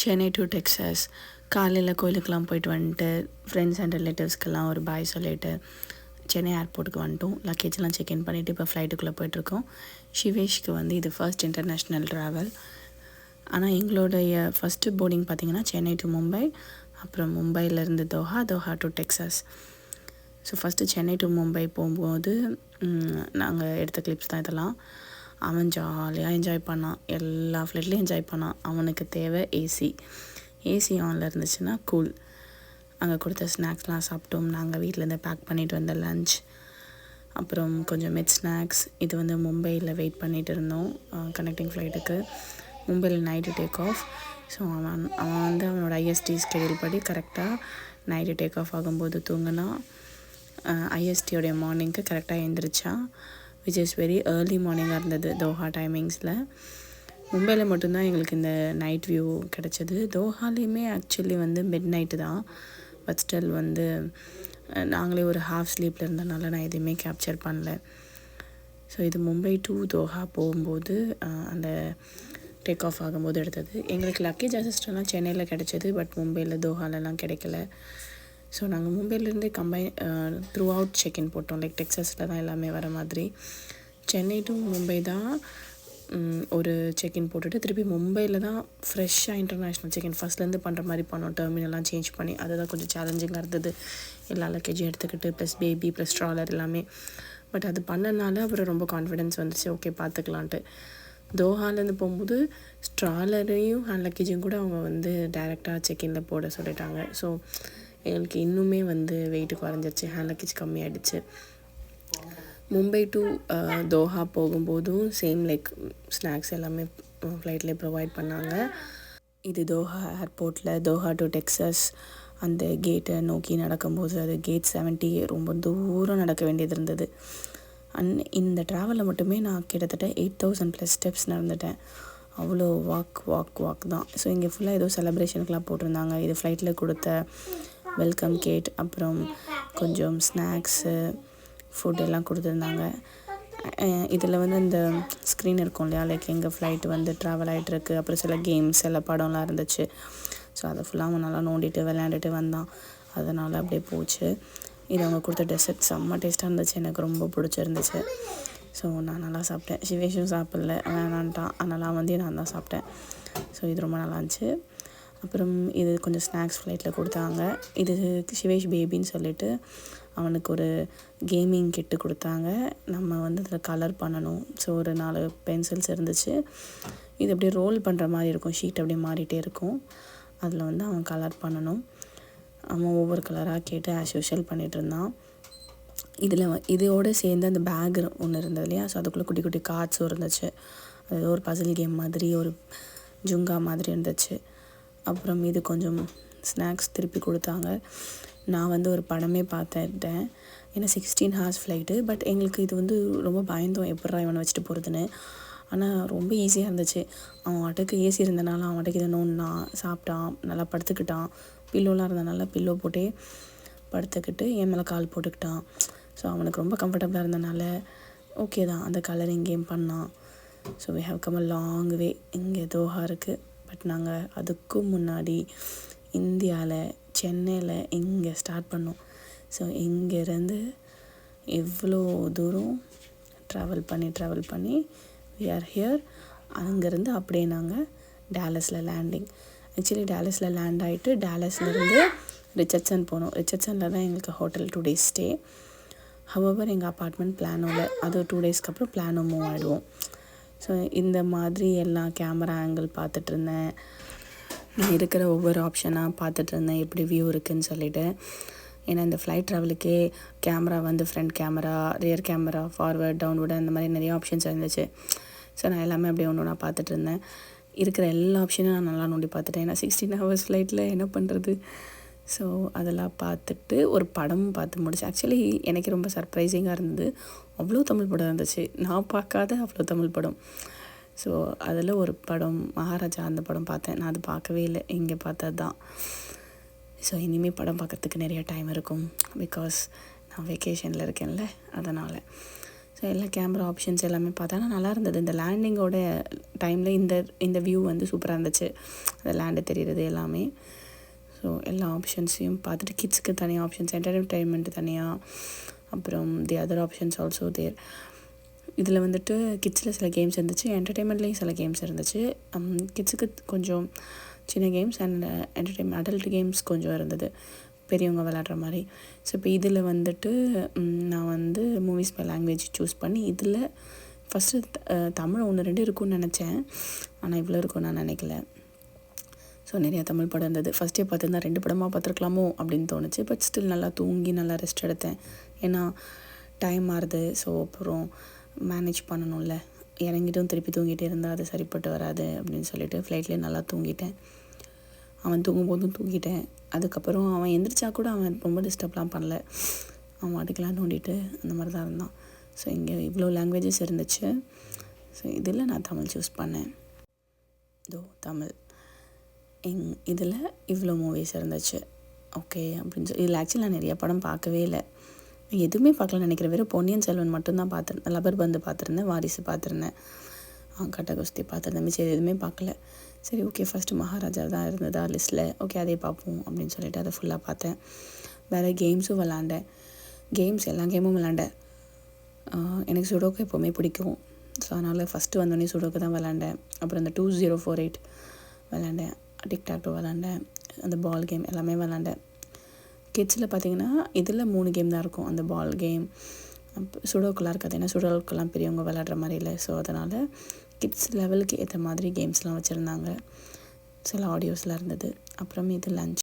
Chennai to Texas. காலையில் கோயிலுக்கெலாம் போயிட்டு வந்துட்டு ஃப்ரெண்ட்ஸ் அண்ட் ரிலேட்டிவ்ஸ்க்கெல்லாம் ஒரு பாய் சொல்லிவிட்டு சென்னை ஏர்போர்ட்டுக்கு வந்துட்டோம். லக்கேஜ்லாம் செக்இன் பண்ணிவிட்டு இப்போ ஃப்ளைட்டுக்குள்ளே போயிட்டுருக்கோம். ஷிவேஷ்க்கு இது ஃபர்ஸ்ட் இன்டர்நேஷ்னல் ட்ராவல். ஆனால் எங்களுடைய ஃபஸ்ட்டு போர்டிங் பார்த்திங்கன்னா சென்னை டு மும்பை, அப்புறம் மும்பையிலேருந்து Doha, Doha to Texas. So first Chennai to Mumbai போகும்போது நாங்கள் எடுத்த கிளிப்ஸ் தான் இதெல்லாம். அவன் ஜாலியாக என்ஜாய் பண்ணான், எல்லா ஃப்ளைட்லேயும் என்ஜாய் பண்ணான். அவனுக்கு தேவை ஏசி ஆனில் இருந்துச்சுன்னா கூல். அங்கே கொடுத்த ஸ்நாக்ஸ்லாம் சாப்பிட்டோம். நாங்கள் வீட்டிலேருந்து பேக் பண்ணிவிட்டு வந்த லஞ்ச், அப்புறம் கொஞ்சம் மிட் ஸ்நாக்ஸ். இது மும்பையில் வெயிட் பண்ணிகிட்டு இருந்தோம் கனெக்டிங் ஃப்ளைட்டுக்கு. மும்பையில் நைட்டு டேக் ஆஃப். ஸோ அவன் அவனோட ஐஎஸ்டி ஸ்கெடியூல் படி கரெக்டாக நைட்டு டேக் ஆஃப் ஆகும்போது தூங்கினா. ஐஎஸ்டியோடைய மார்னிங்க்கு கரெக்டாக எழுந்திரிச்சான், விச் இஸ் வெரி ஏர்லி மார்னிங்காக இருந்தது தோஹா டைமிங்ஸில். மும்பையில் மட்டும்தான் எங்களுக்கு இந்த நைட் வியூ கிடச்சிது. தோஹாலேயுமே ஆக்சுவலி மிட் நைட்டு தான். பட் ஸ்டில் நாங்களே ஒரு ஹாஃப் ஸ்லீப்பில் இருந்தனால நான் எதுவுமே கேப்சர் பண்ணல. ஸோ இது மும்பை டு தோஹா போகும்போது அந்த டேக் ஆஃப் ஆகும்போது எடுத்தது. எங்களுக்கு லக்கேஜ் அசிஸ்டெல்லாம் சென்னையில் கிடச்சிது, பட் மும்பையில் தோஹாலெலாம் கிடைக்கல. ஸோ நாங்கள் மும்பையிலேருந்தே த்ரூ அவுட் செக்இன் போட்டோம். லைக் டெக்ஸஸில் தான் எல்லாமே வர மாதிரி. சென்னை டு மும்பை தான் ஒரு செக்இன் போட்டுட்டு திருப்பி மும்பையில் தான் ஃப்ரெஷ்ஷாக இன்டர்நேஷ்னல் செக்இன் ஃபஸ்ட்லேருந்து பண்ணுற மாதிரி பண்ணோம். டெர்மினல்லாம் சேஞ்ச் பண்ணி அதுதான் கொஞ்சம் சேலஞ்சிங்காக இருந்தது. எல்லா லக்கேஜும் எடுத்துக்கிட்டு ப்ளஸ் பேபி ப்ளஸ் ட்ராலர் எல்லாமே. பட் அது பண்ணனால அப்புறம் ரொம்ப கான்ஃபிடென்ஸ் வந்துச்சு, ஓகே பார்த்துக்கலான்ட்டு. தோஹாலேருந்து போகும்போது ஸ்ட்ராலரையும் ஹேண்ட் லக்கேஜையும் கூட அவங்க டைரெக்டாக செக்இனில் போட சொல்லிட்டாங்க. ஸோ எங்களுக்கு இன்னுமே வெயிட்டு குறைஞ்சிருச்சு, ஹேண்ட் லக்கேஜ் கம்மியாகிடுச்சு. மும்பை டு தோஹா போகும்போதும் சேம் லைக் ஸ்நாக்ஸ் எல்லாமே ஃப்ளைட்லேயே ப்ரொவைட் பண்ணாங்க. இது தோஹா ஏர்போர்ட்டில் தோஹா டு டெக்ஸாஸ் அந்த கேட்டை நோக்கி நடக்கும்போது, அது கேட் 70 ரொம்ப தூரம் நடக்க வேண்டியது இருந்தது. இந்த ட்ராவலில் மட்டுமே நான் கிட்டத்தட்ட 8000+ ஸ்டெப்ஸ் நடந்துட்டேன். அவ்வளோ வாக் தான். ஸோ இங்கே ஃபுல்லாக ஏதோ செலப்ரேஷனுக்கெலாம் போட்டிருந்தாங்க. இது ஃப்ளைட்டில் கொடுத்த வெல்கம் கேட், அப்புறம் கொஞ்சம் ஸ்நாக்ஸு, ஃபுட் எல்லாம் கொடுத்துருந்தாங்க. இதில் இந்த ஸ்க்ரீன் இருக்கும் இல்லையா, லைக் எங்கள் ஃப்ளைட்டு ட்ராவல் ஆகிட்டுருக்கு, அப்புறம் சில கேம்ஸ் சில படம்லாம் இருந்துச்சு. ஸோ அதை ஃபுல்லாக அவன் நல்லா நோண்டிட்டு விளையாண்டுட்டு வந்தான். அதனால் அப்படியே போச்சு. இது அவங்க கொடுத்த டெசர்ட் செம்ம டேஸ்ட்டாக இருந்துச்சு, எனக்கு ரொம்ப பிடிச்சிருந்துச்சு. ஸோ நான் நல்லா சாப்பிட்டேன். சிவேஷும் சாப்பிடல, வேணான்ட்டான். அதனால் நான் தான் சாப்பிட்டேன். ஸோ இது ரொம்ப நல்லா இருந்துச்சு. அப்புறம் இது கொஞ்சம் ஸ்நாக்ஸ் ஃப்ளைட்டில் கொடுத்தாங்க. இது சிவேஷ் பேபின்னு சொல்லிட்டு அவனுக்கு ஒரு கேமிங் கிட்டு கொடுத்தாங்க. நம்ம அதில் கலர் பண்ணணும். ஸோ ஒரு 4 பென்சில்ஸ் இருந்துச்சு. இது அப்படியே ரோல் பண்ணுற மாதிரி இருக்கும், ஷீட் அப்படியே மாறிட்டே இருக்கும். அதில் அவன் கலர் பண்ணணும். அவன் ஒவ்வொரு கலராக கேட்டு ஆஸ் யூஷுவல் பண்ணிகிட்டு இருந்தான். இதோடு சேர்ந்து அந்த பேக் ஒன்று இருந்தது இல்லையா, ஸோ அதுக்குள்ளே குட்டி குட்டி கார்ட்ஸும் இருந்துச்சு. அது ஒரு பசில் கேம் மாதிரி, ஒரு ஜுங்கா மாதிரி இருந்துச்சு. அப்புறம் இது கொஞ்சம் ஸ்நாக்ஸ் திருப்பி கொடுத்தாங்க. நான் ஒரு படமே பார்த்துட்டேன். ஏன்னா 16 hours ஃப்ளைட்டு. பட் எங்களுக்கு இது ரொம்ப பயந்தோம், எப்பட்றா இவனை வச்சுட்டு போகிறதுன்னு. ஆனால் ரொம்ப ஈஸியாக இருந்துச்சு. அவன் வாட்டுக்கு ஏசி இருந்தனால அவன் வாட்டுக்கு இதை நோண்டினான், சாப்பிட்டான், நல்லா படுத்துக்கிட்டான். பில்லோலாம் இருந்தனால பில்லோ போட்டே படுத்துக்கிட்டு என் மேலே கால் போட்டுக்கிட்டான். ஸோ அவனுக்கு ரொம்ப கம்ஃபர்டபுளாக இருந்தனால ஓகே தான், அந்த கலரிங் கேம் பண்ணான். So we have come a long way. இங்கே தோஹா இருக்குது. பட் நாங்கள் அதுக்கும் முன்னாடி இந்தியாவில் சென்னையில் இங்கே ஸ்டார்ட் பண்ணோம். ஸோ இங்கேருந்து எவ்வளோ தூரம் ட்ராவல் பண்ணி வி ஆர் ஹியர். அங்கேருந்து அப்படியே நாங்கள் டாலஸில் லேண்டிங். ஆக்சுவலி டாலஸில் லேண்ட் ஆகிட்டு டாலஸ்லேருந்து ரிச்சர்ட்சன் போனோம். ரிச்சர்ட்சனில் தான் எங்களுக்கு ஹோட்டல் 2 days ஸ்டே. ஹவவர் எங்கள் அப்பார்ட்மெண்ட் பிளானோவில், அது 2 daysக்கு அப்புறம் பிளானோ மூவ் ஆகிடுவோம். ஸோ இந்த மாதிரி எல்லாம் கேமரா ஆங்கிள் பார்த்துட்ருந்தேன். நான் இருக்கிற ஒவ்வொரு ஆப்ஷனாக பார்த்துட்ருந்தேன், எப்படி வியூ இருக்குதுன்னு சொல்லிவிட்டு. ஏன்னா இந்த ஃப்ளைட் ட்ராவலுக்கே camera front camera, rear camera, forward, downward, அந்த மாதிரி நிறைய ஆப்ஷன்ஸ் இருந்துச்சு. ஸோ நான் எல்லாமே அப்படியே ஒன்று நான் பார்த்துட்ருந்தேன். இருக்கிற எல்லா ஆப்ஷனும் நான் நல்லா நோண்டி பார்த்துட்டேன். ஏன்னா 16 hours ஃப்ளைட்டில் என்ன பண்ணுறது. ஸோ அதெல்லாம் பார்த்துட்டு ஒரு படமும் பார்த்து முடிச்சு. ஆக்சுவலி எனக்கு ரொம்ப சர்ப்ரைசிங்காக இருந்தது. அவ்வளோ தமிழ் படம் இருந்துச்சு, நான் பார்க்காத அவ்வளோ தமிழ் படம். ஸோ அதில் ஒரு படம் மகாராஜா, அந்த படம் பார்த்தேன். நான் அது பார்க்கவே இல்லை, இங்கே பார்த்தது தான். ஸோ இனிமேல் படம் பார்க்குறதுக்கு நிறைய டைம் இருக்கும், பிகாஸ் நான் வெக்கேஷனில் இருக்கேன்ல, அதனால். ஸோ எல்லா கேமரா ஆப்ஷன்ஸ் எல்லாமே பார்த்தா நல்லா இருந்தது. இந்த லேண்டிங்கோட டைமில் இந்த வியூ வந்து சூப்பராக இருந்துச்சு, அந்த லேண்டு தெரிகிறது எல்லாமே. ஸோ எல்லா ஆப்ஷன்ஸையும் பார்த்துட்டு கிட்ஸுக்கு தனியாக ஆப்ஷன்ஸ், என்டர்டெயின்மெண்ட் தனியாக, அப்புறம் தி அதர் ஆப்ஷன்ஸ் ஆல்சோ தேர். இதில் வந்துட்டு கிட்ஸில் சில கேம்ஸ் இருந்துச்சு, என்டர்டெயின்மெண்ட்லேயும் சில கேம்ஸ் இருந்துச்சு. கிட்ஸுக்கு கொஞ்சம் சின்ன கேம்ஸ் அண்ட் அடல்ட் கேம்ஸ் கொஞ்சம் இருந்தது, பெரியவங்க விளையாடுற மாதிரி. ஸோ இப்போ இதில் வந்துட்டு நான் வந்து மூவிஸ் பை லாங்குவேஜ் சூஸ் பண்ணி இதில் ஃபஸ்ட்டு தமிழ் 1-2 இருக்கும்னு நினச்சேன், ஆனால் இவ்வளோ இருக்கும்னு நான் நினைக்கல. ஸோ நிறையா தமிழ் படம் இருந்தது. ஃபஸ்ட்டே பார்த்துருந்தா 2 படமாக பார்த்துருக்கலாமோ அப்படின்னு தோணுச்சு. பட் ஸ்டில் நல்லா தூங்கி நல்லா ரெஸ்ட் எடுத்தேன். ஏன்னா டைம் மாறுது, ஸோ அப்புறம் மேனேஜ் பண்ணணும்ல, இறங்கிட்டும் திருப்பி தூங்கிட்டே இருந்தால் அது சரிப்பட்டு வராது அப்படின்னு சொல்லிட்டு ஃப்ளைட்லேயே நல்லா தூங்கிட்டேன். அவன் தூங்கும்போதும் தூங்கிட்டேன். அதுக்கப்புறம் அவன் எந்திரிச்சா கூட அவன் ரொம்ப டிஸ்டர்ப்லாம் பண்ணல, அவன் அதுக்கெலாம் நோண்டிட்டு அந்த மாதிரி தான் இருந்தான். ஸோ இங்கே இவ்வளோ லாங்குவேஜஸ் இருந்துச்சு. ஸோ இதில் நான் தமிழ் சூஸ் பண்ணேன். தமிழ் இதில் இவ்வளோ மூவிஸ் இருந்துச்சு. ஓகே அப்படின்னு சொல்லி இதில் ஆக்சுவலி நான் நிறையா படம் பார்க்கவே இல்லை, எதுவுமே பார்க்கலன்னு நினைக்கிறேன். வெறும் பொன்னியின் செல்வன் மட்டும்தான் பார்த்துருந்தேன், லப்பர் பந்து பார்த்துருந்தேன், வாரிசு பார்த்துருந்தேன், கட்ட குஸ்தி பார்த்துருந்தேன், மிச்சம் எதுவுமே பார்க்கல. சரி ஓகே, ஃபஸ்ட்டு மகாராஜா தான் இருந்ததா லிஸ்ட்டில், ஓகே அதே பார்ப்போம் அப்படின்னு சொல்லிட்டு அதை ஃபுல்லாக பார்த்தேன். வேறு கேம்ஸும் விளாண்டேன், எல்லா கேமும் விளாண்டேன். எனக்கு சுடோக்கு எப்போவுமே பிடிக்கும், ஸோ அதனால் ஃபஸ்ட்டு வந்தோடனே சுடோக்கு தான் விளாண்டேன். அப்புறம் அந்த 2048 விளாண்டேன், டிக்டாக்டோ விளாண்டேன், அந்த பால் கேம் எல்லாமே விளாண்டேன். கிட்ஸில் பார்த்திங்கன்னா இதில் 3 கேம் தான் இருக்கும், அந்த பால் கேம், சுடோக்கெலாம் இருக்காது, ஏன்னா சுடோக்கெலாம் பெரியவங்க விளாட்ற மாதிரி இல்லை. ஸோ அதனால் கிட்ஸ் லெவலுக்கு ஏற்ற மாதிரி கேம்ஸ்லாம் வச்சுருந்தாங்க, சில ஆடியோஸ்லாம் இருந்தது. அப்புறம் இது லஞ்ச்